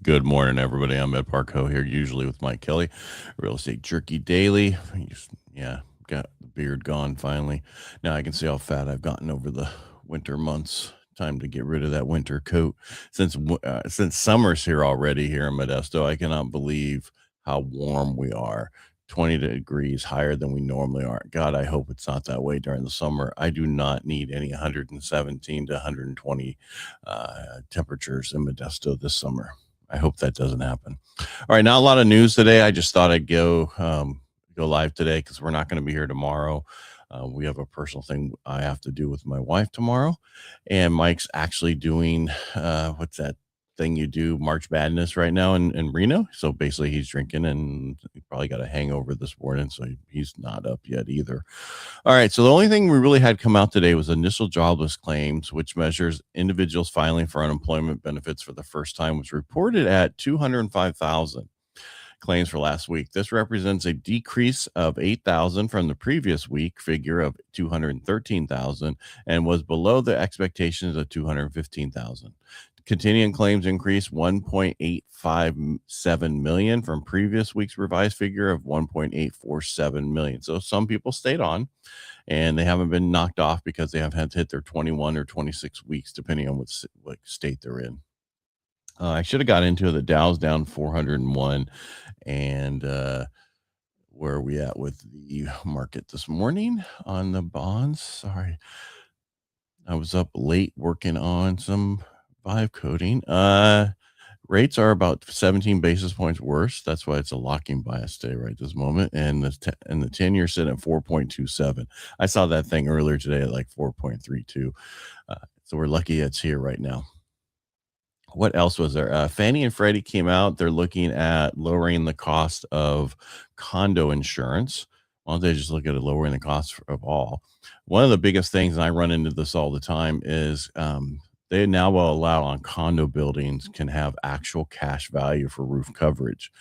Good morning, everybody. I'm at Parcaut here, usually with Mike Kelly, Real Estate Jerky Daily. Yeah, got the beard gone finally. Now I can see how fat I've gotten over the winter months. Time to get rid of that winter coat. Since summer's here already here in Modesto, I cannot believe how warm we are. 20 degrees higher than we normally are. God, I hope it's not that way during the summer. I do not need any 117 to 120 temperatures in Modesto this summer. I hope that doesn't happen. All right, not a lot of news today. I just thought I'd go live today because we're not going to be here tomorrow. We have a personal thing I have to do with my wife tomorrow, and Mike's actually doing what's that thing you do, March Madness, right now in Reno. So basically, he's drinking, and he probably got a hangover this morning, so he's not up yet either. All right. So the only thing we really had come out today was initial jobless claims, which measures individuals filing for unemployment benefits for the first time, was reported at 205,000 claims for last week. This represents a decrease of 8,000 from the previous week figure of 213,000 and was below the expectations of 215,000. Continuing claims increased 1.857 million from previous week's revised figure of 1.847 million. So some people stayed on and they haven't been knocked off because they have had to hit their 21 or 26 weeks, depending on what state they're in. I should have got into it. The Dow's down 401. And where are we at with the market this morning on the bonds? Sorry, I was up late working on some vibe coding. Rates are about 17 basis points worse. That's why it's a locking bias day right this moment. And the 10-year sitting at 4.27. I saw that thing earlier today at like 4.32. So we're lucky it's here right now. What else was there? Fannie and Freddie came out. They're looking at lowering the cost of condo insurance. Why don't they just look at it lowering the cost of all? One of the biggest things, and I run into this all the time, is they now will allow on condo buildings can have actual cash value for roof coverage,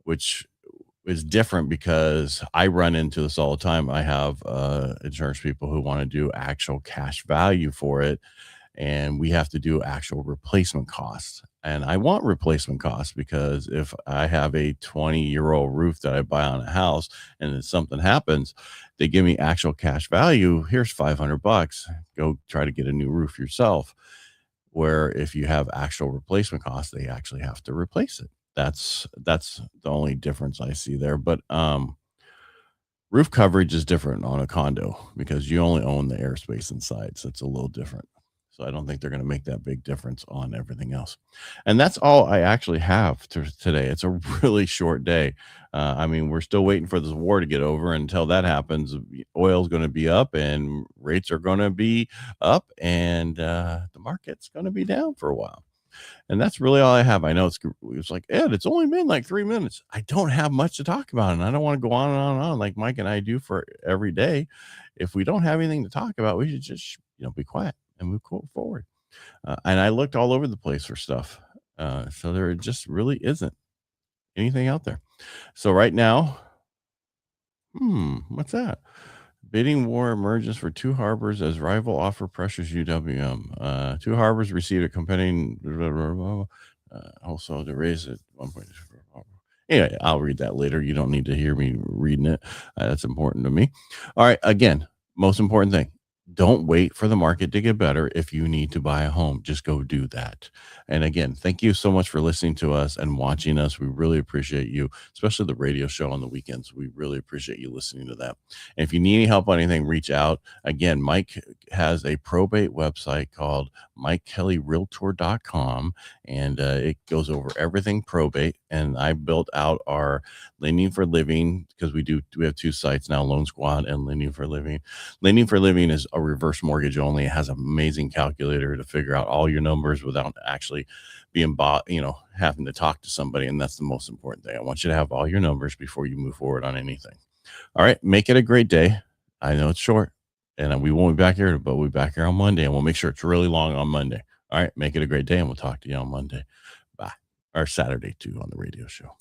which is different because I run into this all the time. I have insurance people who want to do actual cash value for it, and we have to do actual replacement costs. And I want replacement costs because if I have a 20-year-old roof that I buy on a house and then something happens, they give me actual cash value. Here's 500 bucks. Go try to get a new roof yourself. Where if you have actual replacement costs, they actually have to replace it. That's the only difference I see there. But roof coverage is different on a condo because you only own the airspace inside, so it's a little different. So I don't think they're going to make that big difference on everything else. And that's all I actually have today. It's a really short day. I mean, we're still waiting for this war to get over. Until that happens, oil's going to be up and rates are going to be up, and the market's going to be down for a while. And that's really all I have. I know it's like, Ed, it's only been like 3 minutes. I don't have much to talk about, and I don't want to go on and on and on like Mike and I do for every day. If we don't have anything to talk about, we should just be quiet and move forward. And I looked all over the place for stuff, so there just really isn't anything out there. So right now, what's that? Bidding war emerges for Two Harbors as rival offer pressures UWM. Two Harbors received a competing also to raise it 1.2. Anyway, I'll read that later. You don't need to hear me reading it. That's important to me. All right. Again, most important thing. Don't wait for the market to get better. If you need to buy a home, just go do that. And again, thank you so much for listening to us and watching us. We really appreciate you, especially the radio show on the weekends. We really appreciate you listening to that. And if you need any help on anything, reach out. Again, Mike has a probate website called MikeKellyRealtor.com, and it goes over everything probate. And I built out our Lending for Living because we have two sites now, Loan Squad and Lending for Living. Lending for Living is a reverse mortgage only. It has an amazing calculator to figure out all your numbers without actually being having to talk to somebody. And that's the most important thing. I want you to have all your numbers before you move forward on anything. All right. Make it a great day. I know it's short and we won't be back here, but we'll be back here on Monday, and we'll make sure it's really long on Monday. All right. Make it a great day, and we'll talk to you on Monday. Bye. Or Saturday too on the radio show.